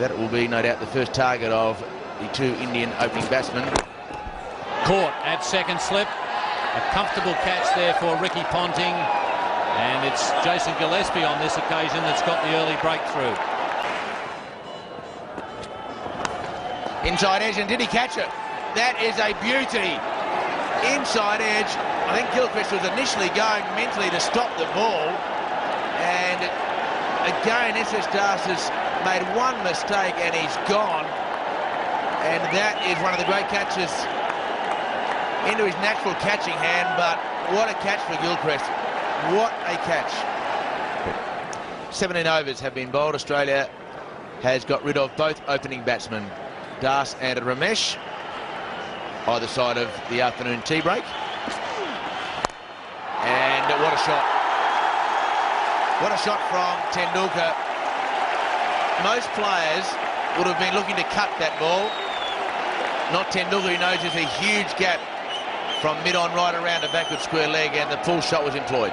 That will be no doubt the first target of the two Indian opening batsmen. Caught at second slip. A comfortable catch there for Ricky Ponting. And it's Jason Gillespie on this occasion that's got the early breakthrough. Inside edge, and did he catch it? That is a beauty. Inside edge. I think Gilchrist was initially going mentally to stop the ball. And again, SS Das has made one mistake and he's gone. And that is one of the great catches into his natural catching hand. But what a catch for Gilchrist. What a catch. 17 overs have been bowled. Australia has got rid of both opening batsmen, Das and Ramesh, either side of the afternoon tea break. And what a shot. What a shot from Tendulkar. Most players would have been looking to cut that ball. Not Tendulkar, who knows there's a huge gap from mid-on right around the backward square leg, and the full shot was employed.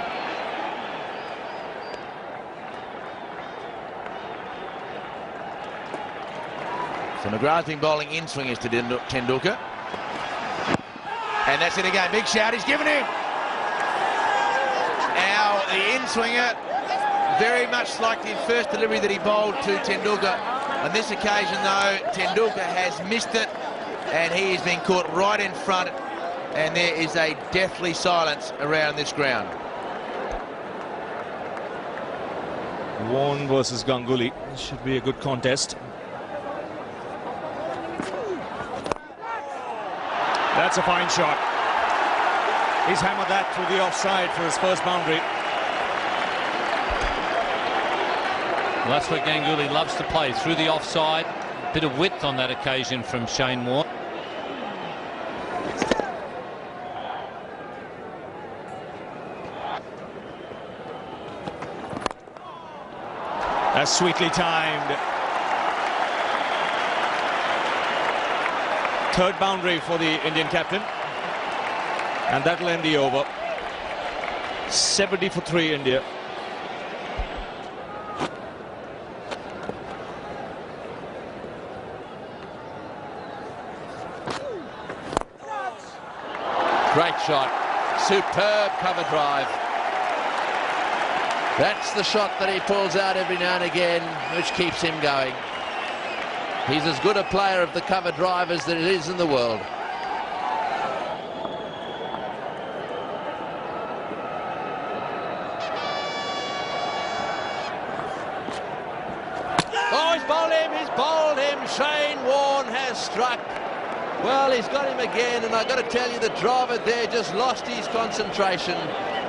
So McGrath's been bowling in swingers to Tendulkar. And that's it again. Big shout. He's given him. Now the in-swinger, very much like the first delivery that he bowled to Tendulkar. On this occasion, though, Tendulkar has missed it, and he has been caught right in front, and there is a deathly silence around this ground. Warne versus Ganguly. Should be a good contest. That's a fine shot. He's hammered that through the offside for his first boundary. Well, that's what Ganguly loves to play, through the offside. Bit of width on that occasion from Shane Warne. That's sweetly timed. Third boundary for the Indian captain. And that'll end the over. 70 for 3 India. Great shot. Superb cover drive. That's the shot that he pulls out every now and again, which keeps him going. He's as good a player of the cover drive as there is in the world. Oh, he's bowled him, he's bowled him. Shane Warne has struck. Well, he's got him again, and I've got to tell you, the driver there just lost his concentration.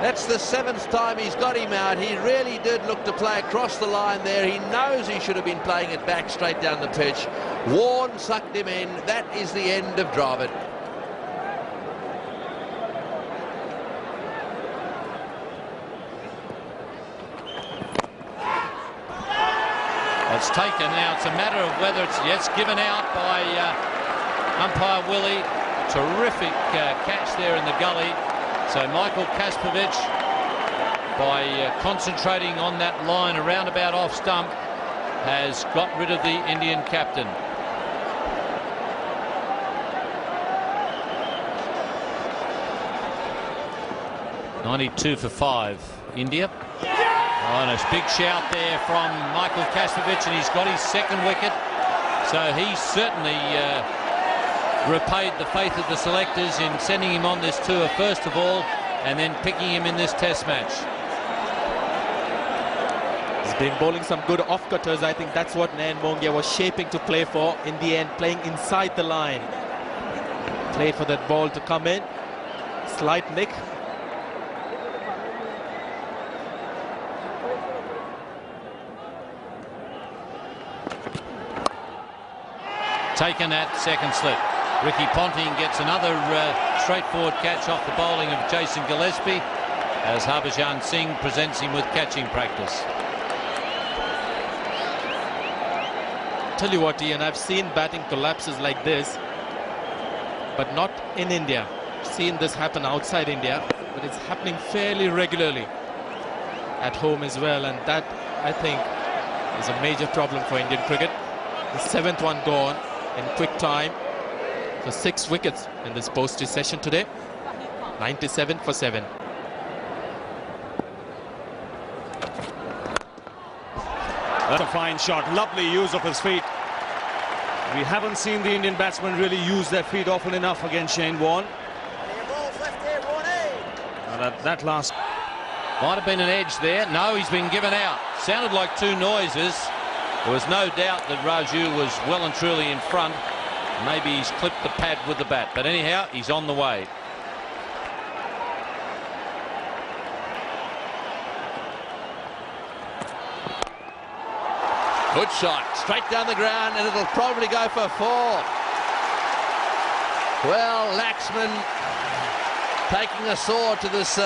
That's the 7th time he's got him out. He really did look to play across the line there. He knows he should have been playing it back straight down the pitch. Warne sucked him in. That is the end of Dravid. It's taken now. It's a matter of whether it's given out by umpire Willie. Terrific catch there in the gully. So Michael Kaspovic, by concentrating on that line around about off stump, has got rid of the Indian captain. .92 for 5, India. Oh, and a big shout there from Michael Kaspovic, and he's got his second wicket. So he certainly repaid the faith of the selectors in sending him on this tour first of all, and then picking him in this test match. He's been bowling some good off-cutters. I think that's what Nayan Mongia was shaping to play for. In the end, playing inside the line. Played for that ball to come in. Slight nick. Taken at second slip. Ricky Ponting gets another straightforward catch off the bowling of Jason Gillespie, as Harbhajan Singh presents him with catching practice. Tell you what, Ian, I've seen batting collapses like this, but not in India. I've seen this happen outside India, but it's happening fairly regularly at home as well, and that, I think, is a major problem for Indian cricket. The 7th one gone in quick time. So 6 wickets in this postage session today. 97 for 7. That's a fine shot. Lovely use of his feet. We haven't seen the Indian batsmen really use their feet often enough against Shane Warne. That last... Might have been an edge there. No, he's been given out. Sounded like 2 noises. There was no doubt that Raju was well and truly in front. Maybe he's clipped the pad with the bat. But anyhow, he's on the way. Good shot, straight down the ground, and it'll probably go for 4. Well, Laxman taking a sword to this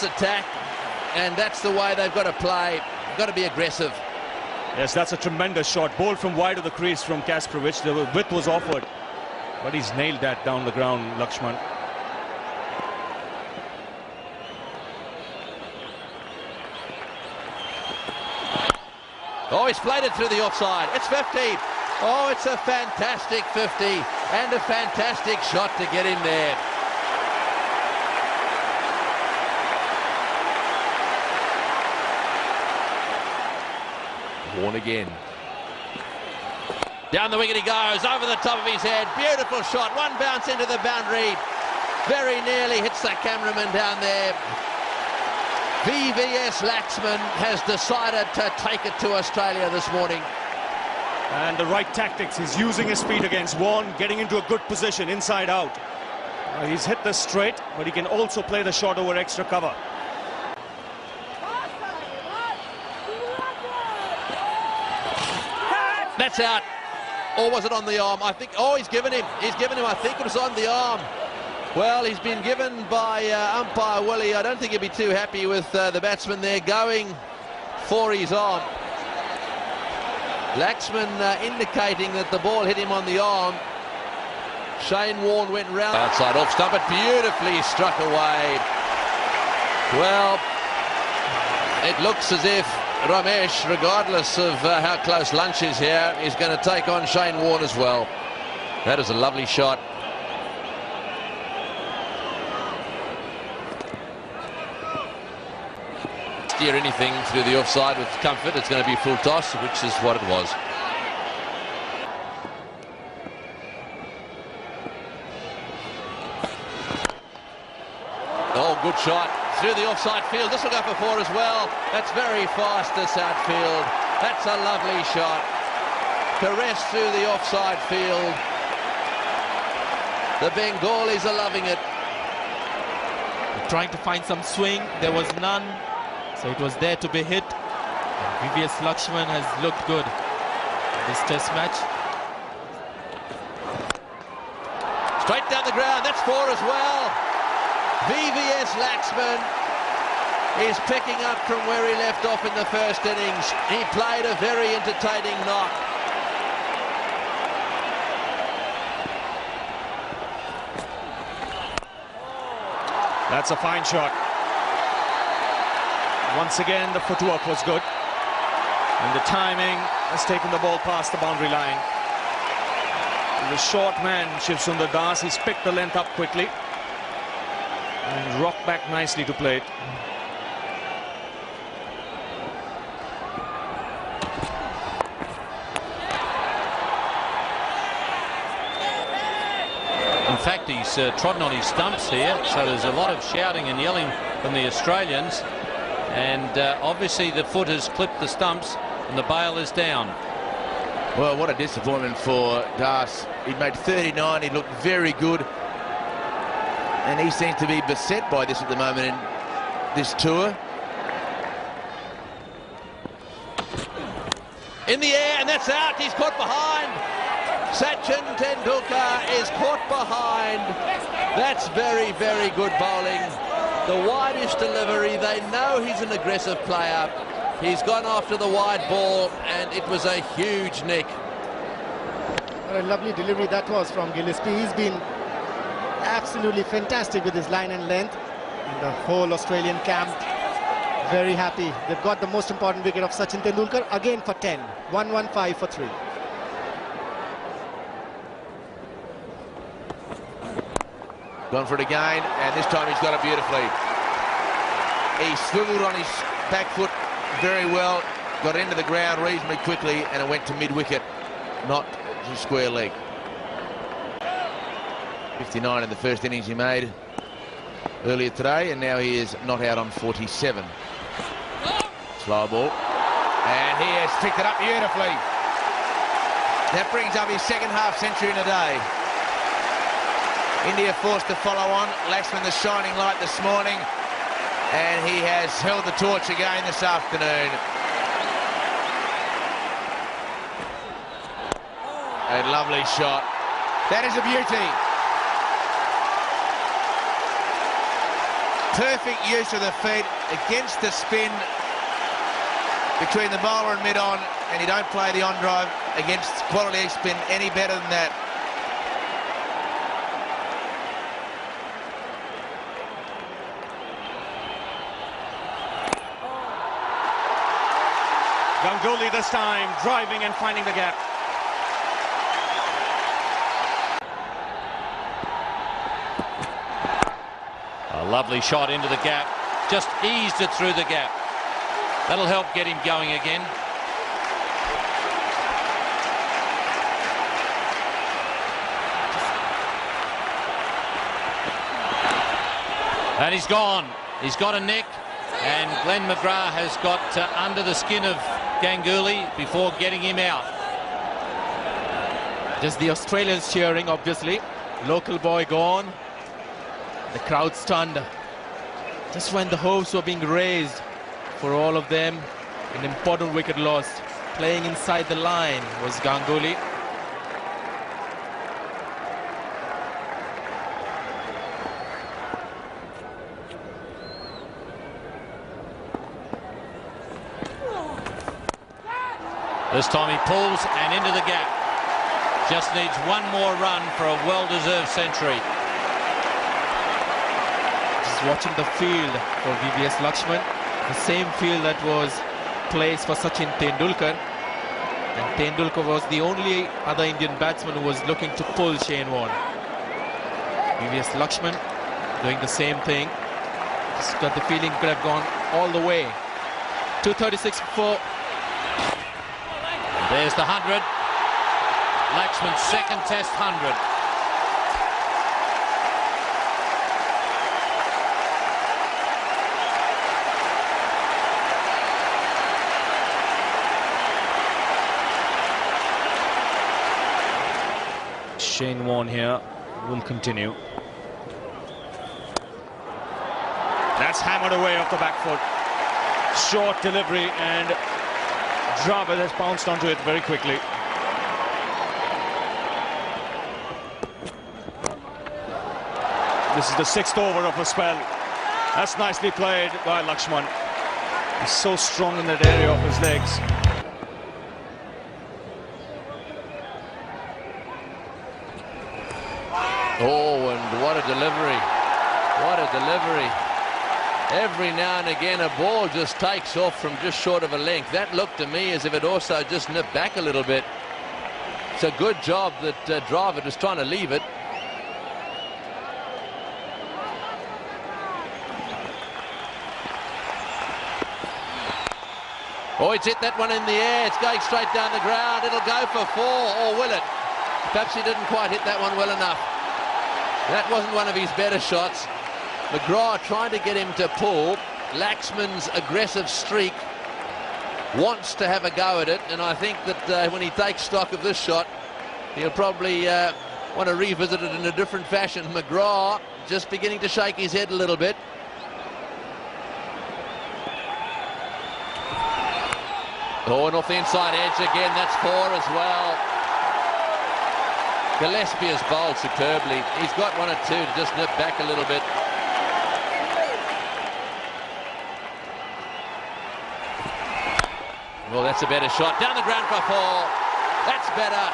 attack, and that's the way they've got to play. Got to be aggressive. Yes, that's a tremendous shot. Bowled from wide of the crease from Kasparovich. The width was offered, but he's nailed that down the ground, Lakshman. Oh, he's played it through the offside. It's 50. Oh, it's a fantastic 50 and a fantastic shot to get him there. Warne again. Down the wicket he goes, over the top of his head. Beautiful shot. One bounce into the boundary. Very nearly hits the cameraman down there. VVS Laxman has decided to take it to Australia this morning. And the right tactics. He's using his feet against Warne, getting into a good position, inside out. He's hit this straight, but he can also play the shot over extra cover. That's out. Or was it on the arm? I think, oh, he's given him. I think it was on the arm. Well, he's been given by umpire Willie. I don't think he'd be too happy with the batsman there going for his arm. Laxman indicating that the ball hit him on the arm. Shane Warne went round. Outside off stump, it beautifully struck away. Well, it looks as if Ramesh, regardless of how close lunch is here, is going to take on Shane Warne as well. That is a lovely shot. Steer anything through the offside with comfort. It's going to be full toss, which is what it was. Oh, good shot through the offside field. This will go for 4 as well. That's very fast, this outfield. That's a lovely shot. Caress through the offside field. The Bengalis are loving it. Trying to find some swing. There was none. So it was there to be hit. VVS Lakshman has looked good in this test match. Straight down the ground, that's 4 as well. VVS Laxman is picking up from where he left off in the first innings. He played a very entertaining knock. That's a fine shot. Once again, the footwork was good. And the timing has taken the ball past the boundary line. The short man, Shiv Sundar Das, he's picked the length up quickly and rocked back nicely to play it. In fact, he's trodden on his stumps here, so there's a lot of shouting and yelling from the Australians. And obviously the foot has clipped the stumps and the bail is down. Well, what a disappointment for Das. He made 39, he looked very good. And he seems to be beset by this at the moment in this tour. In the air, and that's out. He's caught behind. Sachin Tendulkar is caught behind. That's very, very good bowling. The widest delivery. They know he's an aggressive player. He's gone after the wide ball, and it was a huge nick. What a lovely delivery that was from Gillespie. He's been absolutely fantastic with his line and length. And the whole Australian camp Very happy. They've got the most important wicket of Sachin Tendulkar again for 10. 115 for 3. Gone for it again, and this time he's got it beautifully. He swiveled on his back foot very well, got into the ground reasonably quickly, and it went to mid-wicket, not to square leg. 59 in the first innings he made earlier today, and now he is not out on 47. Slow ball, and he has picked it up beautifully. That brings up his second half century in a day. India forced to follow on. Laxman the shining light this morning, and he has held the torch again this afternoon. A lovely shot. That is a beauty. Perfect use of the feet against the spin between the bowler and mid-on, and you don't play the on-drive against quality spin any better than that. Ganguly this time, driving and finding the gap. A lovely shot into the gap. Just eased it through the gap. That'll help get him going again. And he's gone. He's got a nick. And Glenn McGrath has got under the skin of Ganguly before getting him out. Just the Australians cheering, obviously. Local boy gone. The crowd stunned. Just when the hopes were being raised for all of them, an important wicket lost. Playing inside the line was Ganguly. This time he pulls and into the gap. Just needs one more run for a well-deserved century. Just watching the field for VVS Lakshman, the same field that was placed for Sachin Tendulkar. And Tendulkar was the only other Indian batsman who was looking to pull Shane Warne. VVS Lakshman doing the same thing. Just got the feeling could have gone all the way. 2:36 for. There's the 100. Laxman's second Test 100. Shane Warne here will continue. That's hammered away off the back foot. Short delivery, and Dravid has bounced onto it very quickly. This is the 6th over of a spell. That's nicely played by Lakshman. He's so strong in that area of his legs. Oh, and what a delivery. What a delivery. Every now and again a ball just takes off from just short of a length. That looked to me as if it also just nipped back a little bit. It's a good job that Dravid was trying to leave it. Oh, it's hit that one in the air. It's going straight down the ground. It'll go for 4, or will it? Perhaps he didn't quite hit that one well enough. That wasn't one of his better shots. McGrath trying to get him to pull. Laxman's aggressive streak wants to have a go at it, and I think that when he takes stock of this shot, he'll probably want to revisit it in a different fashion. McGrath just beginning to shake his head a little bit. Oh, and off the inside edge again, that's 4 as well. Gillespie has bowled superbly. He's got 1 or 2 to just nip back a little bit. Well, that's a better shot. Down the ground for 4. That's better.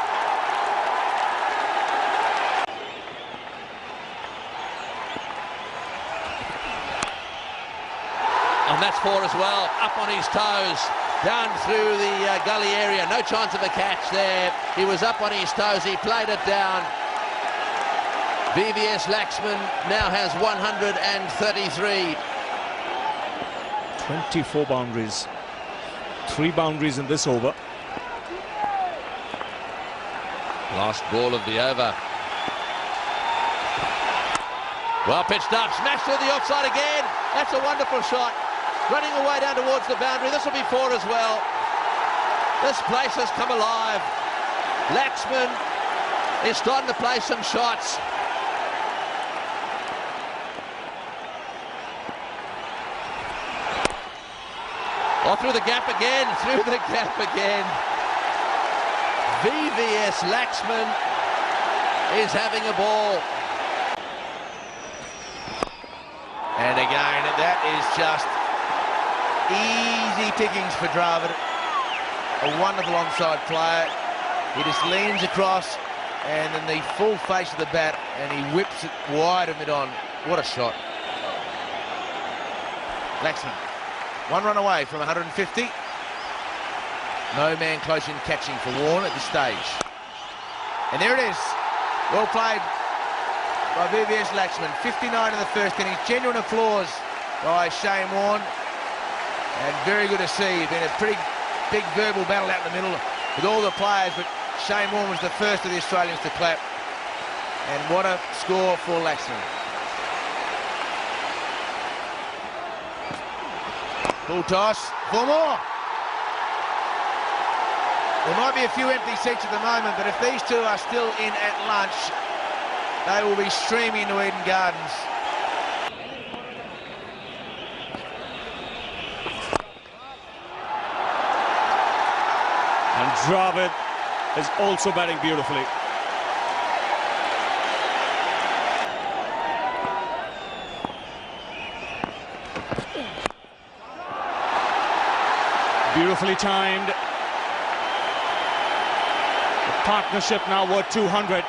And that's that's 4 as well. Up on his toes, down through the gully area. No chance of a catch there. He was up on his toes. He played it down. VVS Laxman now has 133. 24 boundaries. 3 boundaries in this over. Last ball of the over. Well pitched up, smashed through the offside again. That's a wonderful shot. Running away down towards the boundary. This will be 4 as well. This place has come alive. Laxman is starting to play some shots. Oh, through the gap again, through the gap again. VVS Laxman is having a ball. And again, that is just easy pickings for Dravid. A wonderful onside player. He just leans across and then the full face of the bat and he whips it wide of mid-on. What a shot. Laxman, 1 run away from 150. No man close in catching for Warren at this stage. And there it is. Well played by VVS Laxman. 59 in the first innings. Genuine applause by Shane Warne. And very good to see. Been a pretty big verbal battle out in the middle with all the players, but Shane Warne was the first of the Australians to clap. And what a score for Laxman. Full toss, 4 more. There might be a few empty seats at the moment, but if these two are still in at lunch, they will be streaming to Eden Gardens. And Dravid is also batting beautifully. Beautifully timed. The partnership now worth 200.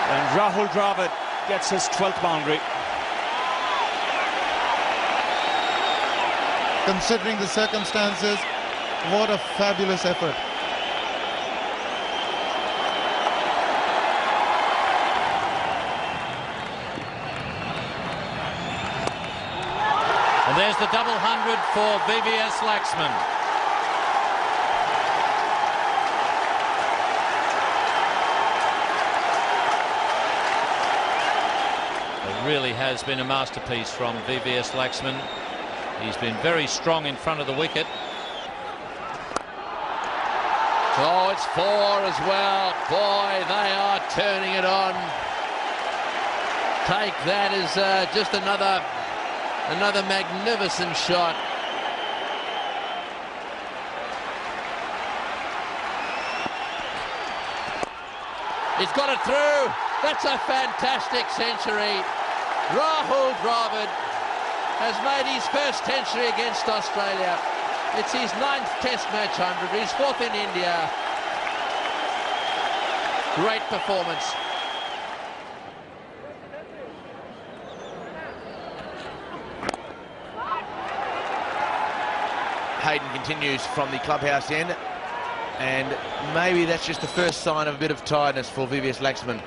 And Rahul Dravid gets his 12th boundary. Considering the circumstances, what a fabulous effort. And there's the double 100 for VVS Laxman. It really has been a masterpiece from VVS Laxman. He's been very strong in front of the wicket. Oh, it's 4 as well. Boy, they are turning it on. Take that as just another magnificent shot. He's got it through. That's a fantastic century. Rahul Dravid has made his first century against Australia. It's his 9th Test match 100. He's 4th in India. Great performance. Hayden continues from the clubhouse end, and maybe that's just the first sign of a bit of tiredness for VVS Laxman.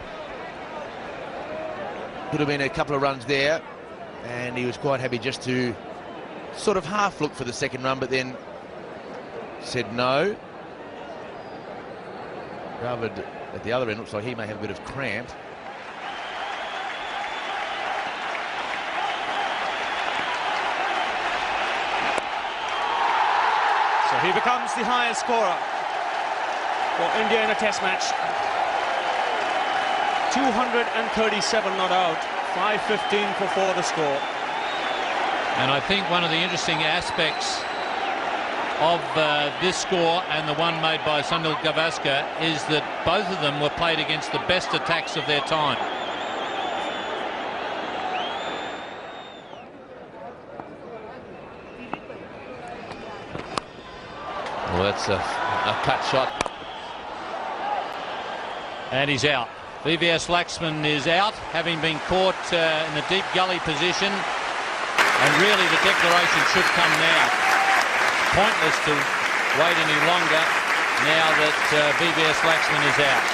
Could have been a couple of runs there, and he was quite happy just to sort of half look for the second run, but then said no. Dravid at the other end looks like he may have a bit of cramp. So he becomes the highest scorer for India in a test match. 237 not out, 515 for 4 the score. And I think one of the interesting aspects of this score and the one made by Sunil Gavaskar is that both of them were played against the best attacks of their time. Well, that's a cut shot. And he's out. VVS Laxman is out, having been caught in a deep gully position. And really the declaration should come now. Pointless to wait any longer now that VVS Laxman is out.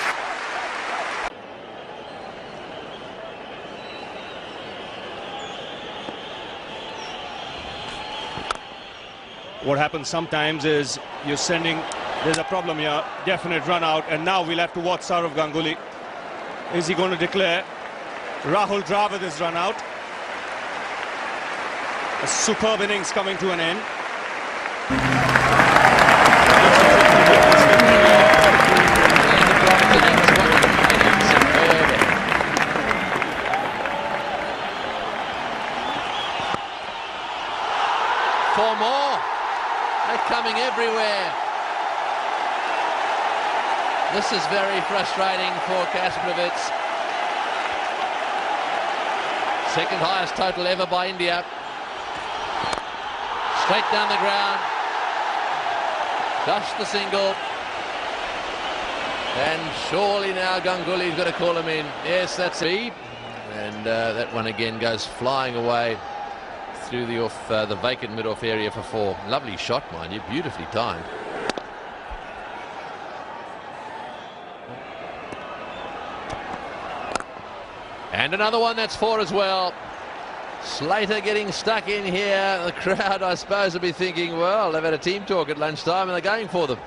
What happens sometimes is you're sending, there's a problem here, definite run out, and now we'll have to watch Saurav Ganguly. Is he going to declare? Rahul Dravid is run out. A superb innings coming to an end. Four more. They're coming everywhere. This is very frustrating for Kasparovich. Second highest total ever by India. Straight down the ground. Just the single. And surely now Ganguly's got to call him in. Yes, that's it. And that one again goes flying away through the vacant mid-off area for four. Lovely shot, mind you, beautifully timed. And another one, that's four as well. Slater getting stuck in here. The crowd, I suppose, will be thinking, well, they've had a team talk at lunchtime and they're going for them.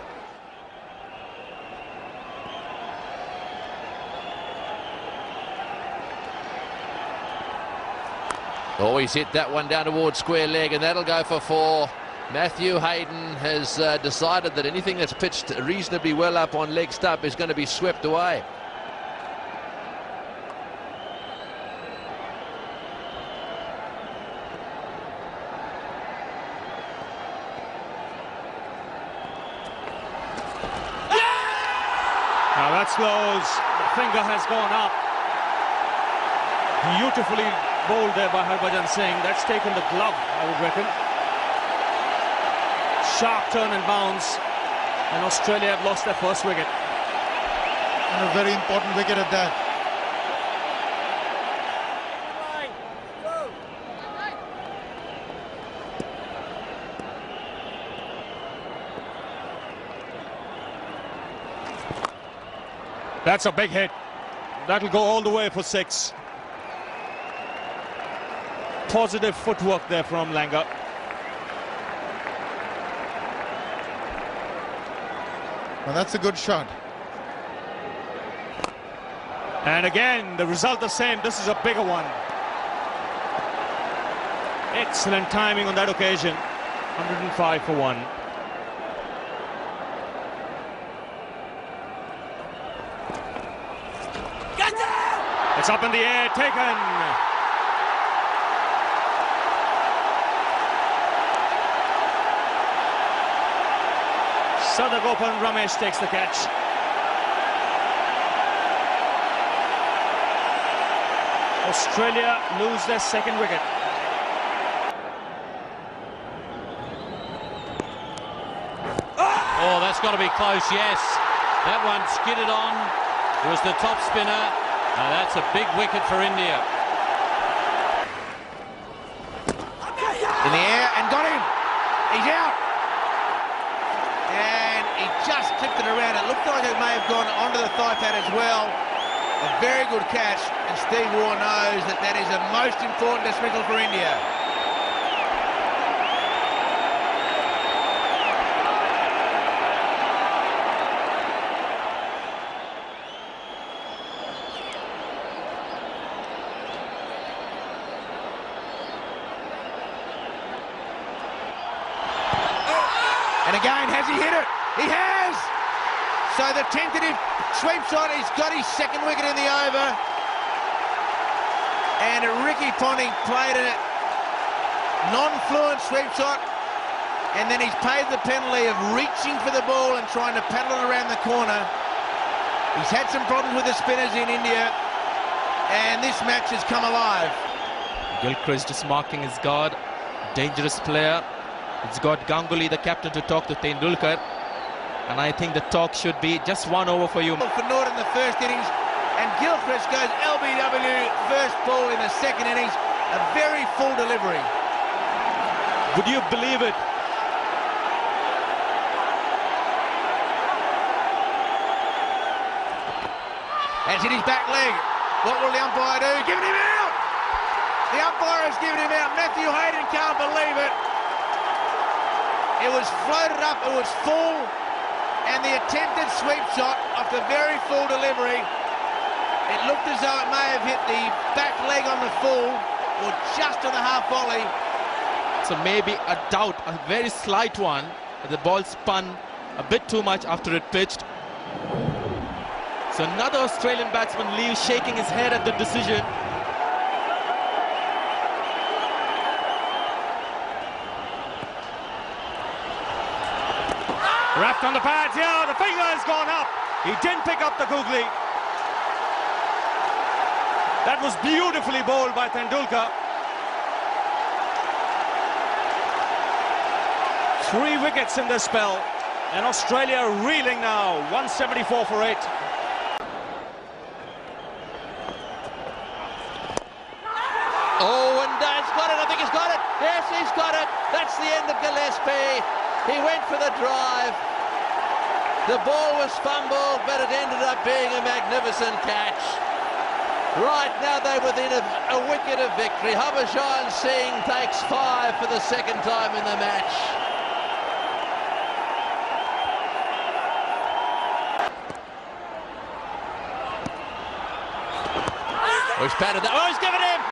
Always hit that one down towards square leg, and that'll go for four. Matthew Hayden has decided that anything that's pitched reasonably well up on leg stump is going to be swept away. Now that's close. The finger has gone up. Beautifully bowled there by Harbhajan Singh. That's taken the glove, I would reckon. Sharp turn and bounce. And Australia have lost their first wicket. And a very important wicket at that. That's a big hit. That'll go all the way for six. Positive footwork there from Langer. Well, that's a good shot. And again, the result the same. This is a bigger one. Excellent timing on that occasion. 105 for one. It's up in the air, taken. Sadagopan Ramesh takes the catch. Australia lose their second wicket. Oh, that's got to be close, yes. That one skidded on. It was the top spinner. That's a big wicket for India. In the air and got him. He's out. And he just clipped it around. It looked like it may have gone onto the thigh pad as well. A very good catch. And Steve Waugh knows that that is the most important dismissal for India. And again, has he hit it? He has! So the tentative sweep shot, he's got his second wicket in the over. And Ricky Ponting played a non-fluent sweep shot. And then he's paid the penalty of reaching for the ball and trying to paddle it around the corner. He's had some problems with the spinners in India. And this match has come alive. Gilchrist just marking his guard. Dangerous player. It's got Ganguly, the captain, to talk to Tendulkar. And I think the talk should be just one over for you. For Norton in the first innings. And Gilchrist goes LBW first ball in the second innings. A very full delivery. Would you believe it? That's in his back leg. What will the umpire do? Giving him out! The umpire has given him out. Matthew Hayden can't believe it. It was floated up, it was full, and the attempted sweep shot after very full delivery, it looked as though it may have hit the back leg on the full, or just on the half volley. So maybe a doubt, a very slight one. The ball spun a bit too much after it pitched. So another Australian batsman leaves, shaking his head at the decision. Wrapped on the pads, yeah, the finger has gone up. He didn't pick up the googly. That was beautifully bowled by Tendulkar. 3 wickets in this spell, and Australia reeling now, 174 for 8. Oh, and he's got it. I think he's got it. Yes, he's got it. That's the end of Gillespie. He went for the drive. The ball was fumbled, but it ended up being a magnificent catch. Right now they're within a wicket of victory. Harbhajan Singh takes 5 for the second time in the match. Oh, he's patted that. Oh, he's given him.